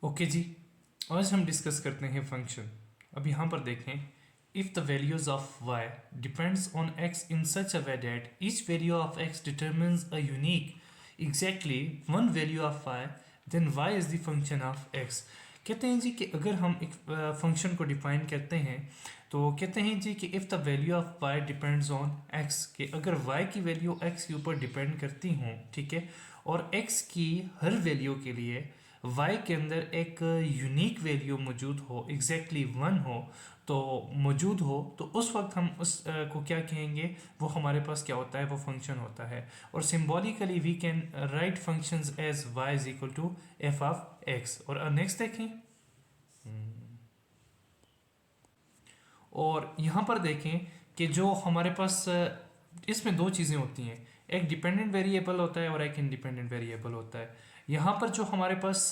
Okay जी, आज हम discuss करते हैं फंक्शन। अब यहाँ पर देखें, if the values of y depends on x in such a way that each value of x determines a unique exactly one value of y, then y is the function of x। कहते हैं जी कि अगर हम एक function को define करते हैं तो कहते हैं जी कि if the value of y depends on x, कि अगर y की वैल्यू x के ऊपर डिपेंड करती हों, ठीक है, और x की हर वैल्यू के लिए y के अंदर एक यूनिक वैल्यू मौजूद हो, एग्जैक्टली वन हो, तो मौजूद हो, तो उस वक्त हम उस को क्या कहेंगे, वो हमारे पास क्या होता है, वो फंक्शन होता है। और symbolically we can write functions as y is equal to F of x। और नेक्स्ट देखें, और यहाँ पर देखें कि जो हमारे पास इसमें दो चीज़ें होती हैं, एक डिपेंडेंट वेरिएबल होता है और एक इंडिपेंडेंट वेरिएबल होता है। यहाँ पर जो हमारे पास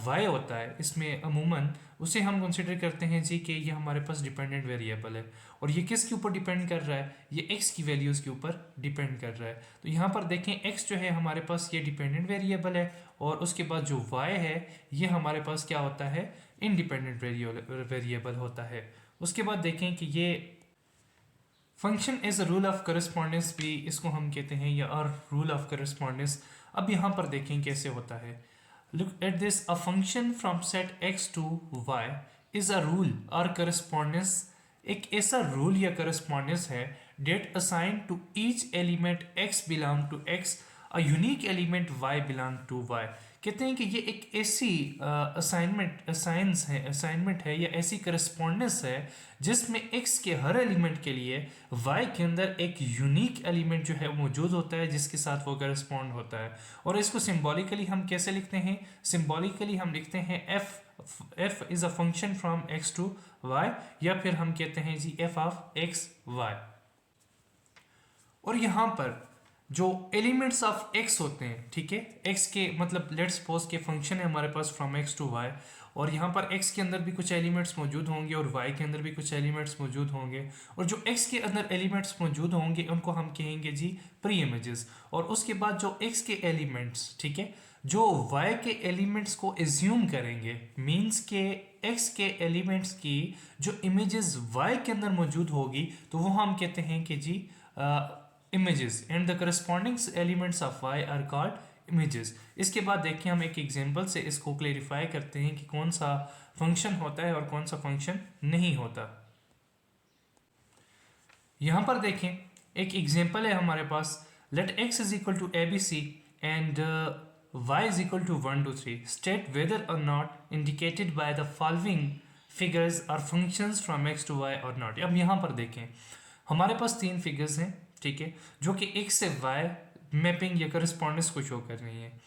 y होता है, इसमें अमूमन उसे हम कंसिडर करते हैं जी कि ये हमारे पास डिपेंडेंट वेरिएबल है। और ये किसके ऊपर डिपेंड कर रहा है, ये x की वैल्यूज़ के ऊपर डिपेंड कर रहा है। तो यहाँ पर देखें, x जो है हमारे पास ये डिपेंडेंट वेरिएबल है, और उसके बाद जो y है ये हमारे पास क्या होता है, इंडिपेंडेंट वेरिएबल होता है। उसके बाद देखें कि ये function as a rule of correspondence भी इसको हम कहते हैं, या और रूल ऑफ करस्पॉन्डेंस। अब यहाँ पर देखें कैसे होता है। Look at this, a function from set x to y is a rule और करस्पॉन्डेंस, एक ऐसा रूल या करस्पॉन्डेंस है that assign to each element x belong to x, a unique element y belong to y। कहते हैं कि ये एक ऐसी असाइनमेंट है या ऐसी करस्पॉन्डेंस है जिसमें x के हर एलिमेंट के लिए y के अंदर एक यूनिक एलिमेंट जो है मौजूद होता है जिसके साथ वो करस्पॉन्ड होता है। और इसको सिंबॉलिकली हम कैसे लिखते हैं, सिंबॉलिकली हम लिखते हैं f is a function from x to y, या फिर हम कहते हैं जी f ऑफ x y। और यहाँ पर जो एलिमेंट्स ऑफ x होते हैं, ठीक है, x के मतलब लेट्स सपोज के फंक्शन है हमारे पास फ्रॉम x टू y, और यहाँ पर x के अंदर भी कुछ एलिमेंट्स मौजूद होंगे और y के अंदर भी कुछ एलिमेंट्स मौजूद होंगे, और जो x के अंदर एलिमेंट्स मौजूद होंगे उनको हम कहेंगे जी प्री इमेजेस। और उसके बाद जो x के एलिमेंट्स, ठीक है, जो y के एलिमेंट्स को एज्यूम करेंगे, मीन्स के x के एलिमेंट्स की जो इमेजेस y के अंदर मौजूद होगी, तो वो हम कहते हैं कि जी images and the corresponding elements of y are called images। इसके बाद देखिए हम एक एग्जांपल से इसको क्लेरिफाई करते हैं कि कौन सा फंक्शन होता है और कौन सा फंक्शन नहीं होता। यहाँ पर देखें एक एग्जांपल है हमारे पास, let x is equal to abc and y is equal to 1 to 3, state whether or not indicated by the following figures are functions from x to y or not। अब यहाँ पर देखें हमारे पास तीन फिगर्स हैं, ठीक है, जो कि x से y मैपिंग या करस्पॉन्डेंस को शो कर रही हैं।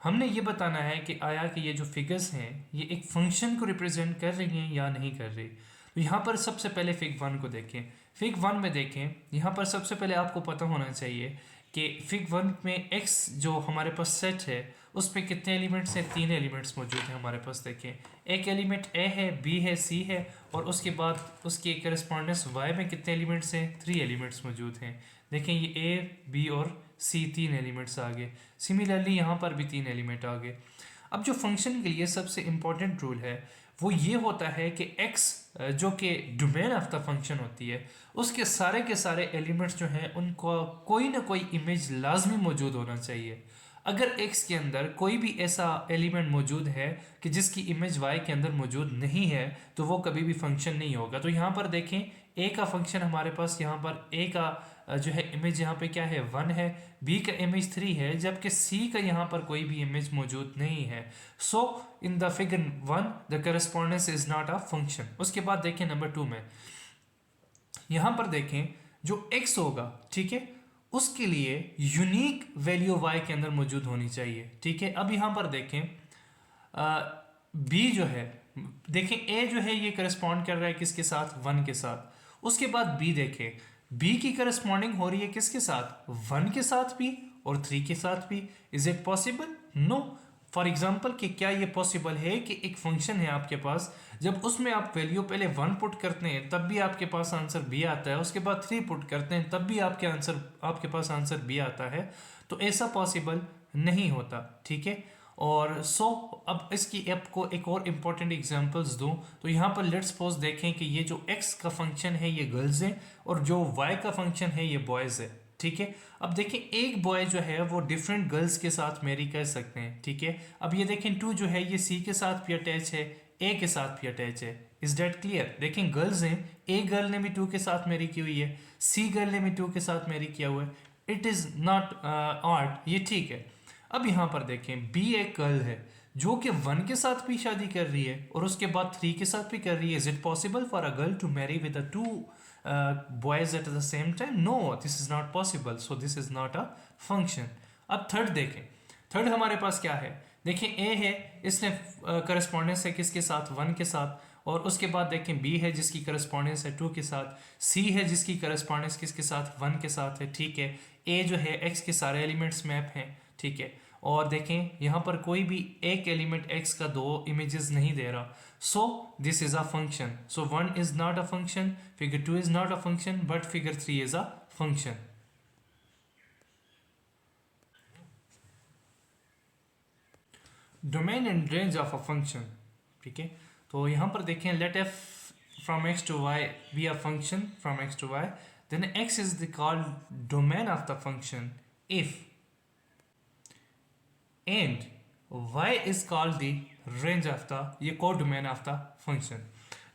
हमने ये बताना है कि आया कि ये जो फिगर्स हैं ये एक फंक्शन को रिप्रेजेंट कर रही हैं या नहीं कर रही। तो यहाँ पर सबसे पहले फिग 1 को देखें। फिग 1 में देखें, यहाँ पर सबसे पहले आपको पता होना चाहिए कि फिग 1 में x जो हमारे पास सेट है उस पर कितने एलिमेंट्स हैं, 3 एलिमेंट्स मौजूद हैं हमारे पास। देखें एक एलिमेंट a है, b है, c है, और उसके बाद उसके करस्पॉन्डेंस y में कितने एलिमेंट्स हैं, 3 एलिमेंट्स मौजूद हैं। देखें ये a, b और c 3 एलिमेंट्स आ गए। सिमिलरली यहाँ पर भी 3 एलिमेंट आ गए। अब जो फंक्शन के लिए सबसे इम्पॉर्टेंट रूल है वो ये होता है कि x जो कि डोमेन ऑफ द फंक्शन होती है उसके सारे के सारे एलिमेंट्स जो हैं उनको कोई ना कोई इमेज लाजमी मौजूद होना चाहिए। अगर x के अंदर कोई भी ऐसा एलिमेंट मौजूद है कि जिसकी इमेज y के अंदर मौजूद नहीं है तो वो कभी भी फंक्शन नहीं होगा। तो यहाँ पर देखें a का फंक्शन हमारे पास, यहाँ पर a का जो है इमेज यहाँ पे क्या है, 1 है, b का इमेज 3 है, जबकि c का यहाँ पर कोई भी इमेज मौजूद नहीं है। So in the figure 1 the correspondence is not a function. उसके बाद देखें नंबर 2 में, यहाँ पर देखें जो x होगा, ठीक है, उसके लिए यूनिक वैल्यू y के अंदर मौजूद होनी चाहिए, ठीक है। अब यहाँ पर देखें b जो है, देखें a जो है ये करस्पॉन्ड कर रहा है किसके साथ, 1 के साथ। उसके बाद b देखें, b की करस्पॉन्डिंग हो रही है किसके साथ, 1 के साथ भी और 3 के साथ भी। Is it possible? No. For example कि क्या ये पॉसिबल है कि एक फंक्शन है आपके पास, जब उसमें आप वैल्यू पहले 1 पुट करते हैं तब भी आपके पास आंसर b आता है, उसके बाद 3 पुट करते हैं तब भी आपके पास आंसर b आता है, तो ऐसा पॉसिबल नहीं होता, ठीक है। और अब इसकी आपको एक और इम्पॉर्टेंट एग्जांपल्स दूं तो यहाँ पर लेट्स सपोज देखें कि ये जो x का फंक्शन है ये गर्ल्स है और जो y का फंक्शन है ये बॉयज़ है। ठीक है, अब देखें एक बॉय जो है वो डिफरेंट गर्ल्स के साथ मैरी कर सकते हैं। ठीक है, अब ये देखें 2 जो है ये C के साथ भी अटैच है, A के साथ भी अटैच है। Is that clear? देखें गर्ल्स हैं, A गर्ल ने भी 2 के साथ मैरी की हुई है, C गर्ल ने भी 2 के साथ मैरी किया हुआ है। इट इज़ नॉट आर्ट, ये ठीक है। अब यहाँ पर देखें बी एक गर्ल है जो कि 1 के साथ भी शादी कर रही है और उसके बाद 3 के साथ भी कर रही है। Is it possible for a girl to marry with a 2 boys at the same time? No, this is not possible, so this is not a function. अब थर्ड देखें, थर्ड हमारे पास क्या है? देखें A है, इसने करस्पॉन्डेंस है किसके साथ? 1 के साथ। और उसके बाद देखें B है जिसकी करस्पॉन्डेंस है 2 के साथ, C है जिसकी करस्पॉन्डेंस किसके साथ? 1 के साथ है। ठीक है, A जो है X के सारे एलिमेंट्स मैप हैं। ठीक है, और देखें यहाँ पर कोई भी एक एलिमेंट X का 2 इमेजेस नहीं दे रहा, so this is a function. So 1 is not a function, figure 2 is not a function, but figure 3 is a function. Domain and range of a function. ठीक है, तो यहाँ पर देखें let f from x to y be a function from x to y, then x is the called domain of the function if and y is called the range of the ये codomain of the function.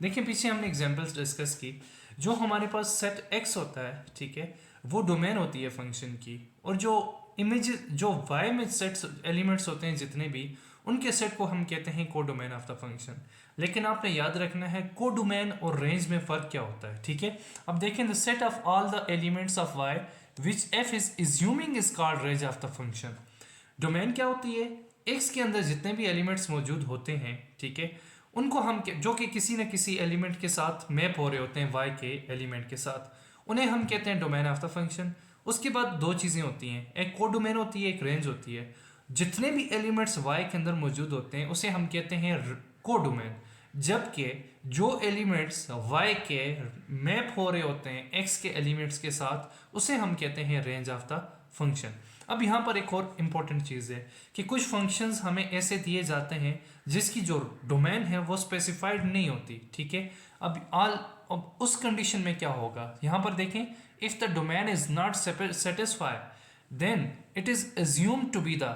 देखिए पीछे हमने examples discuss की, जो हमारे पास set x होता है, ठीक है, वो डोमेन होती है फंक्शन की, और जो इमेज जो y में सेट्स एलिमेंट्स होते हैं जितने भी, उनके सेट को हम कहते हैं कोडोमेन ऑफ द फंक्शन। लेकिन आपने याद रखना है कोडोमेन और रेंज में फ़र्क क्या होता है। ठीक है, अब देखें the set of all the elements of y which f is assuming is called range of the function. Domain क्या होती है? x के अंदर जितने भी एलिमेंट्स मौजूद होते हैं, ठीक है, उनको हम जो कि किसी न किसी एलिमेंट के साथ मैप हो रहे होते हैं y के एलिमेंट के साथ, उन्हें हम कहते हैं डोमेन ऑफ द फंक्शन। उसके बाद 2 चीज़ें होती हैं, एक कोडोमेन होती है, एक रेंज होती है। जितने भी एलिमेंट्स y के अंदर मौजूद होते हैं उसे हम कहते हैं कोडोमेन, जबकि जो एलिमेंट्स y के मैप हो रहे होते हैं x के एलिमेंट्स के साथ, उसे हम कहते हैं रेंज ऑफ द फंक्शन। अब यहाँ पर एक और इम्पॉर्टेंट चीज़ है कि कुछ फंक्शंस हमें ऐसे दिए जाते हैं जिसकी जो डोमेन है वो स्पेसिफाइड नहीं होती। ठीक है, अब उस कंडीशन में क्या होगा? यहाँ पर देखें, if the domain is not satisfied then it is assumed to be the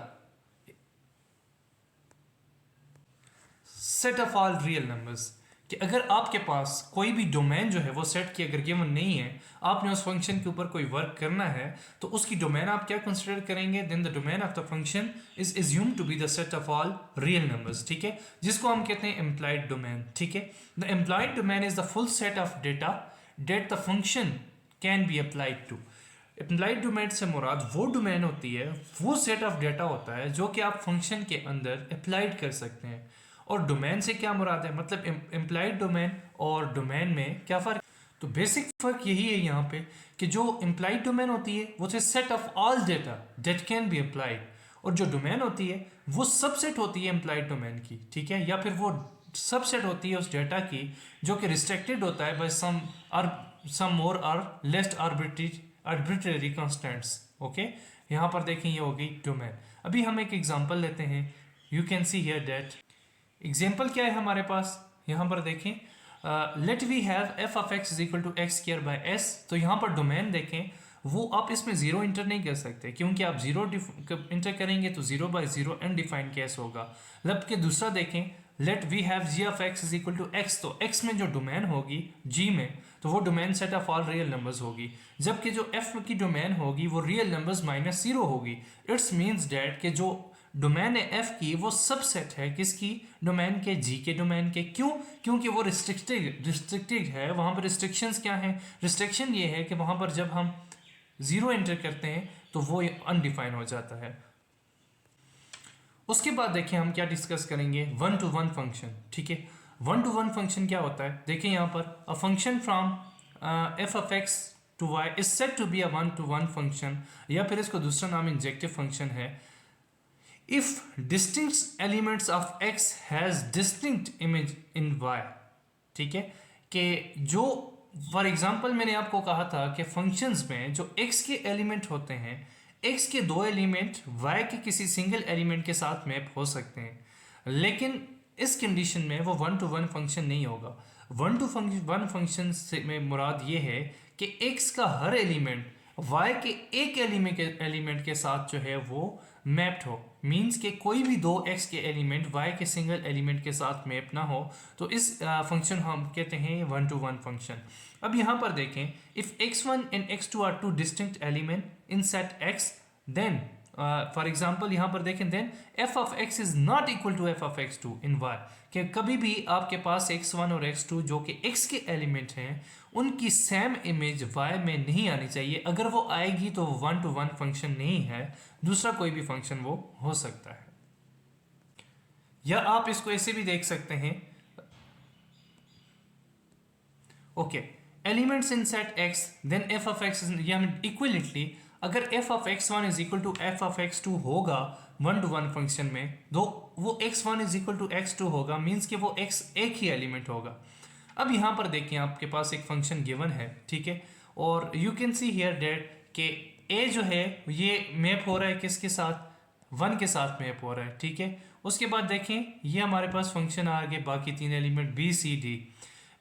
set of all real numbers. कि अगर आपके पास कोई भी डोमेन जो है वो सेट की अगर गिवन नहीं है, आपने उस फंक्शन के ऊपर कोई वर्क करना है, तो उसकी डोमेन आप क्या कंसिडर करेंगे? Then the domain of the function is assumed to be the set of all real numbers. ठीक है, जिसको हम कहते हैं इम्प्लाइड डोमेन। ठीक है, the implied domain is the full set of data that the function can be applied to. Implied domain से मुराद वो डोमेन होती है, वो सेट ऑफ डेटा होता है जो कि आप फंक्शन के अंदर अप्लाइड कर सकते हैं। और डोमेन से क्या मुराद है? मतलब इम्प्लाइड डोमेन और डोमेन में क्या फ़र्क? तो बेसिक फ़र्क यही है यहाँ पे कि जो इम्प्लाइड डोमेन होती है वो set of all data that can be applied, और जो डोमेन होती है वो सबसेट होती है इम्प्लाइड डोमेन की। ठीक है, या फिर वो सबसेट होती है उस डेटा की जो कि रिस्ट्रिक्टेड होता है बाय सम मोर और लेस आर्बिट्रेरी कांस्टेंट्स। ओके, यहाँ पर देखें ये हो गई डोमेन। अभी हम एक एग्जांपल लेते हैं। You can see here that example क्या है हमारे पास, यहाँ पर देखें, let we have F of X is equal to X square by S. तो यहाँ पर डोमेन देखें, वो आप इसमें 0 इंटर नहीं कर सकते, क्योंकि आप 0 इंटर करेंगे तो 0 बाय 0 अनडिफाइंड केस होगा। जबकि दूसरा देखें, let we have G of X is equal to X, तो एक्स में जो डोमेन होगी जी में, तो वो domain set of all real numbers होगी, जबकि जो एफ की डोमेन होगी वो रियल नंबर्स माइनस 0 होगी। इट्स मीन्स डैट कि जो डोमेन है एफ की वो सबसेट है किसकी? डोमेन के, जी के डोमेन के। क्यों? क्योंकि वो रिस्ट्रिक्टेड है। वहाँ पर रिस्ट्रिक्शंस क्या हैं? रिस्ट्रिक्शन ये है कि वहाँ पर जब हम 0 एंटर करते हैं तो वो अनडिफाइन हो जाता है। उसके बाद देखिए हम क्या डिस्कस करेंगे, 1 to 1 फंक्शन। ठीक है, 1 to 1 फंक्शन क्या होता है? देखिए यहाँ पर a function from F of X to Y is said to be a 1 to 1 function, या फिर इसको दूसरा नाम इंजेक्टिव फंक्शन है। If distinct elements of x has distinct image in y, ठीक है, कि जो फॉर एग्जांपल मैंने आपको कहा था कि फंक्शंस में जो x के एलिमेंट होते हैं, x के दो एलिमेंट y के किसी सिंगल एलिमेंट के साथ मैप हो सकते हैं, लेकिन इस कंडीशन में वो 1 to 1 फंक्शन नहीं होगा। 1 to 1 फंक्शन से में मुराद ये है कि x का हर एलिमेंट y के एक एलिमेंट के साथ जो है वो मैप्ड हो। मींस कि कोई भी दो x के एलिमेंट y के सिंगल एलिमेंट के साथ मैप ना हो, तो इस फंक्शन हम कहते हैं 1 to 1 फंक्शन। अब यहाँ पर देखें, if x1 and x2 are two distinct element in set x, then for example यहाँ पर देखें, then f of x is not equal to f of x2 in y, कि कभी भी आपके पास x1 और x2 जो कि x के एलिमेंट हैं उनकी सेम इमेज y में नहीं आनी चाहिए। अगर वो आएगी तो वो 1 to 1 फंक्शन नहीं है, दूसरा कोई भी फंक्शन वो हो सकता है। या आप इसको ऐसे भी देख सकते हैं, okay, elements in set x, then f of x यानी इक्वलिटली अगर f of x1 is equal to f of x2 होगा 1 to 1 फंक्शन में, दो वो x1 is equal to x2 होगा, मीन्स कि वो x एक ही एलिमेंट होगा। अब यहाँ पर देखिए आपके पास एक फंक्शन गिवन है, ठीक है, और you can see here that कि a जो है ये मैप हो रहा है किसके साथ, 1 के साथ मैप हो रहा है, ठीक है। उसके बाद देखें ये हमारे पास फंक्शन आ गए बाकी तीन element b c d,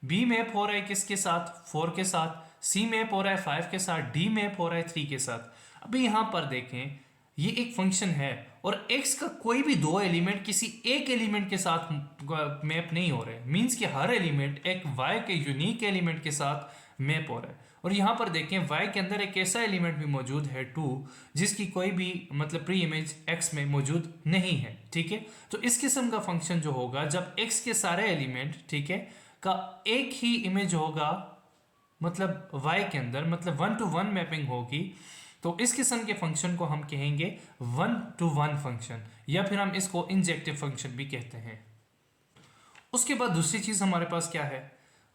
b map हो रहा है किसके साथ, 4 के साथ, c मैप हो रहा है 5 के साथ, d मैप हो रहा है 3 के साथ। अभी यहाँ पर देखें ये एक फंक्शन है और x का कोई भी दो एलिमेंट किसी एक एलिमेंट के साथ मैप नहीं हो रहे, मींस कि हर एलिमेंट एक y के यूनिक एलिमेंट के साथ मैप हो रहा है। और यहाँ पर देखें y के अंदर एक ऐसा एलिमेंट भी मौजूद है 2, जिसकी कोई भी मतलब प्री इमेज x में मौजूद नहीं है, ठीक है। तो इस किस्म का फंक्शन जो होगा जब x के सारे एलिमेंट, ठीक है, का एक ही इमेज होगा मतलब y के अंदर, मतलब 1 to 1 मैपिंग होगी, तो इस किस्म के फंक्शन को हम कहेंगे 1 to 1 फंक्शन, या फिर हम इसको इंजेक्टिव फंक्शन भी कहते हैं। उसके बाद दूसरी चीज हमारे पास क्या है,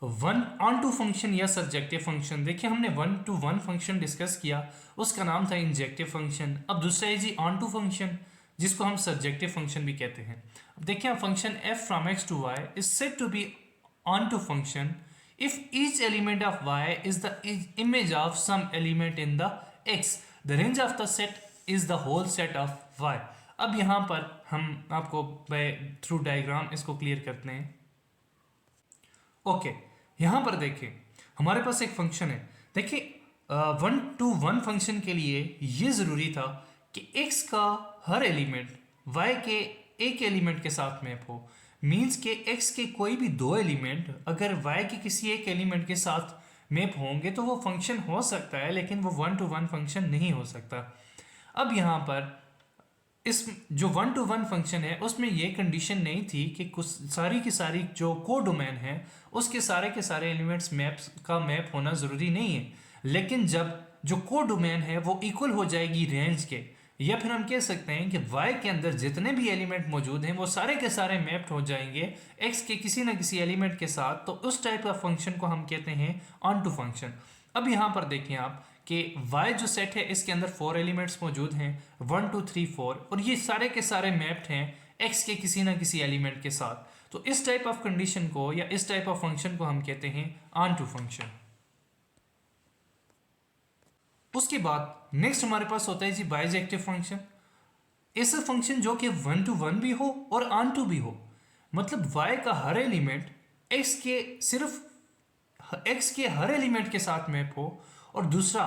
1 on to फंक्शन या सब्जेक्टिव फंक्शन। देखिए हमने 1 to 1 फंक्शन डिस्कस किया, उसका नाम था इंजेक्टिव फंक्शन। अब दूसरा है जी ऑन टू फंक्शन, जिसको हम सब्जेक्टिव फंक्शन भी कहते हैं। अब देखिए function f from x to y is said to be on to function if each element of y is the image of some element in the x, the range of the set is the whole set of y। अब यहाँ पर हम आपको through diagram इसको clear करते हैं। Okay, यहाँ पर देखिए हमारे पास एक फंक्शन है। देखिए 1 to 1 फंक्शन के लिए ये ज़रूरी था कि x का हर एलिमेंट y के एक एलिमेंट के साथ मैप हो, मीन्स के x के कोई भी दो एलिमेंट अगर y के किसी एक एलिमेंट के साथ मैप होंगे तो वो फंक्शन हो सकता है, लेकिन वो 1 to 1 फंक्शन नहीं हो सकता। अब यहाँ पर इस जो 1 to 1 फंक्शन है उसमें ये कंडीशन नहीं थी कि कुछ सारी की सारी जो को डोमेन है उसके सारे के सारे एलिमेंट्स मैप्स का मैप होना ज़रूरी नहीं है, लेकिन जब जो को डोमेन है वो इक्वल हो जाएगी रेंज के, या फिर हम कह सकते हैं कि y के अंदर जितने भी एलिमेंट मौजूद हैं वो सारे के सारे मैप्ड हो जाएंगे x के किसी ना किसी एलिमेंट के साथ, तो उस टाइप का फंक्शन को हम कहते हैं ऑन टू फंक्शन। अब यहाँ पर देखिए आप कि y जो सेट है इसके अंदर 4 एलिमेंट्स मौजूद हैं 1 2 3 4, और ये सारे के सारे मैप्ड हैं x के किसी ना किसी एलिमेंट के साथ। तो इस टाइप ऑफ कंडीशन को या इस टाइप ऑफ फंक्शन को हम कहते हैं ऑन टू फंक्शन। उसके बाद नेक्स्ट हमारे पास होता है जी बाइजेक्टिव फंक्शन। ऐसा फंक्शन जो कि 1 to 1 भी हो और ऑन टू भी हो, मतलब y का हर एलिमेंट x के सिर्फ x के हर एलिमेंट के साथ मैप हो, और दूसरा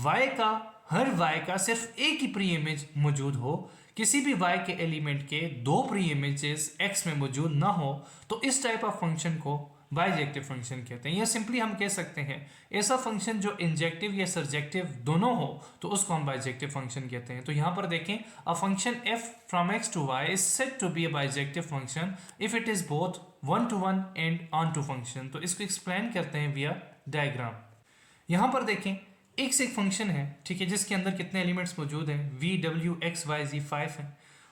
y का हर y का सिर्फ एक ही प्री इमेज मौजूद हो, किसी भी y के एलिमेंट के दो प्री इमेजेस x में मौजूद ना हो, तो इस टाइप ऑफ फंक्शन को बाइजेक्टिव फंक्शन कहते हैं। या सिंपली हम कह सकते हैं ऐसा फंक्शन जो इंजेक्टिव या सर्जेक्टिव दोनों हो तो उसको हम बाइजेक्टिव फंक्शन कहते हैं। तो यहाँ पर देखें a function f from x to y is said to be a bijective function if it is both 1 to 1 and on to function। तो इसको एक्सप्लेन करते हैं विया डायग्राम। यहाँ पर देखें एक से एक फंक्शन है, ठीक है, जिसके अंदर कितने एलिमेंट्स मौजूद हैं v w x y z 5 हैं।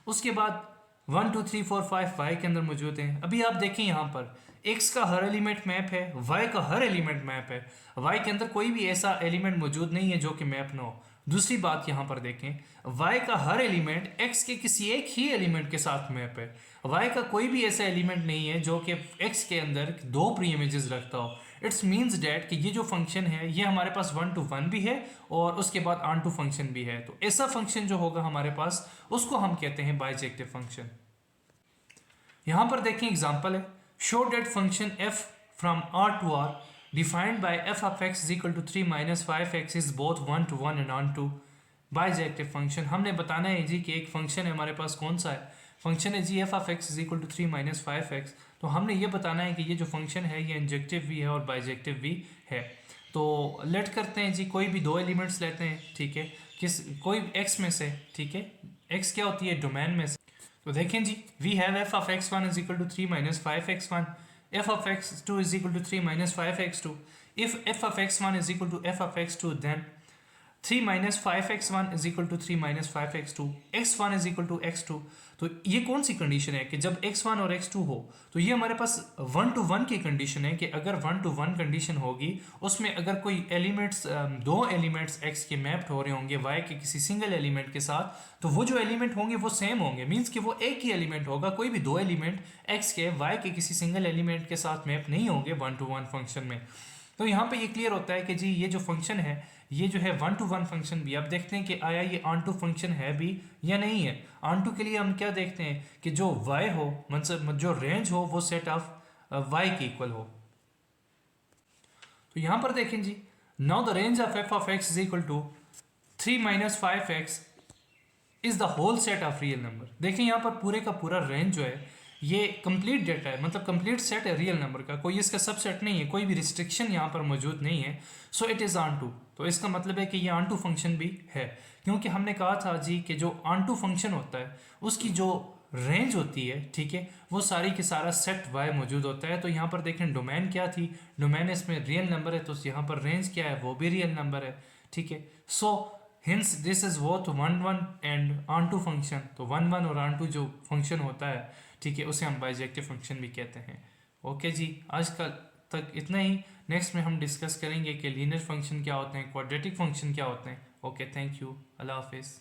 उसके बाद 1 2 3 4 5 y के अंदर मौजूद हैं। अभी आप देखें यहाँ पर x का हर एलिमेंट मैप है, y का हर एलिमेंट मैप है, y के अंदर कोई भी ऐसा एलिमेंट मौजूद नहीं है जो कि मैप ना हो। दूसरी बात यहाँ पर देखें y का हर एलिमेंट x के किसी एक ही एलिमेंट के साथ मैप है, y का कोई भी ऐसा एलिमेंट नहीं है जो कि x के अंदर दो प्री इमेजेस रखता हो। इट्स मीन्स डैट कि ये जो फंक्शन है ये हमारे पास 1 to 1 भी है और उसके बाद ऑन टू फंक्शन भी है। तो ऐसा फंक्शन जो होगा हमारे पास उसको हम कहते हैं बाइजेक्टिव फंक्शन। यहां पर देखें एग्जांपल है, show that function f from r to r defined by f of x is equal to 3 minus 5x is both 1 to 1 and on to bijective function. हमने बताना है जी कि एक फंक्शन है हमारे पास, कौन सा है फंक्शन है जी f of x is equal to 3 minus 5x। तो हमने ये बताना है कि ये जो फंक्शन है ये इंजेक्टिव भी है और बाइजेक्टिव भी है। तो लेट करते हैं जी, कोई भी दो एलिमेंट्स लेते हैं, ठीक है, कोई x में से, ठीक है, x क्या होती है डोमेन में से। तो देखें जी, we have f of x1 is equal to 3 minus 5x1, f of x2 is equal to 3 minus 5x2। if f of x1 is equal to f of x2 then 3 minus 5x1 is equal to 3 minus 5x2, x1 is equal to x2। तो ये कौन सी condition है कि जब x1 और x2 हो, तो ये हमारे पास 1 to 1 की कंडीशन है कि अगर 1 to 1 कंडीशन होगी उसमें अगर कोई एलिमेंट्स, दो एलिमेंट्स x के मैप्ड हो रहे होंगे y के किसी सिंगल एलिमेंट के साथ, तो वो जो एलिमेंट होंगे वो सेम होंगे, मीन्स कि वो एक ही एलिमेंट होगा, कोई भी दो एलिमेंट x के y के किसी सिंगल एलिमेंट के साथ मैप नहीं होंगे 1 to 1 फंक्शन में। तो यहाँ पे ये क्लियर होता है कि जी ये जो फंक्शन है ये जो है 1 to 1 फंक्शन भी। अब देखते हैं कि आया ये ऑन टू फंक्शन है भी या नहीं है। ऑन टू के लिए हम क्या देखते हैं कि जो y हो, मतलब जो रेंज हो वो सेट ऑफ y के इक्वल हो। तो यहाँ पर देखें जी, now the range of f of x is equal to 3 minus 5x is the whole set of real number. देखें यहाँ पर पूरे का पूरा रेंज जो है ये कंप्लीट डेटा है, मतलब कंप्लीट सेट है रियल नंबर का, कोई इसका सबसेट नहीं है, कोई भी रिस्ट्रिक्शन यहाँ पर मौजूद नहीं है। So it is onto. तो इसका मतलब है कि ये ऑन टू फंक्शन भी है, क्योंकि हमने कहा था जी कि जो ऑन टू फंक्शन होता है उसकी जो रेंज होती है, ठीक है, वो सारी की सारा सेट y मौजूद होता है। तो यहाँ पर देखें डोमेन क्या थी, डोमेन इसमें रियल नंबर है, तो यहाँ पर रेंज क्या है वो भी रियल नंबर है, ठीक है। So hence this is both 1 1 and onto function. तो 1 1 और ऑन टू जो फंक्शन होता है, ठीक है, उसे हम बाइजेक्टिव फंक्शन भी कहते हैं। ओके जी, आज का तक इतना ही। नेक्स्ट में हम डिस्कस करेंगे कि लीनियर फंक्शन क्या होते हैं, क्वाड्रेटिक फंक्शन क्या होते हैं। ओके, थैंक यू, अल्लाह हाफिज़।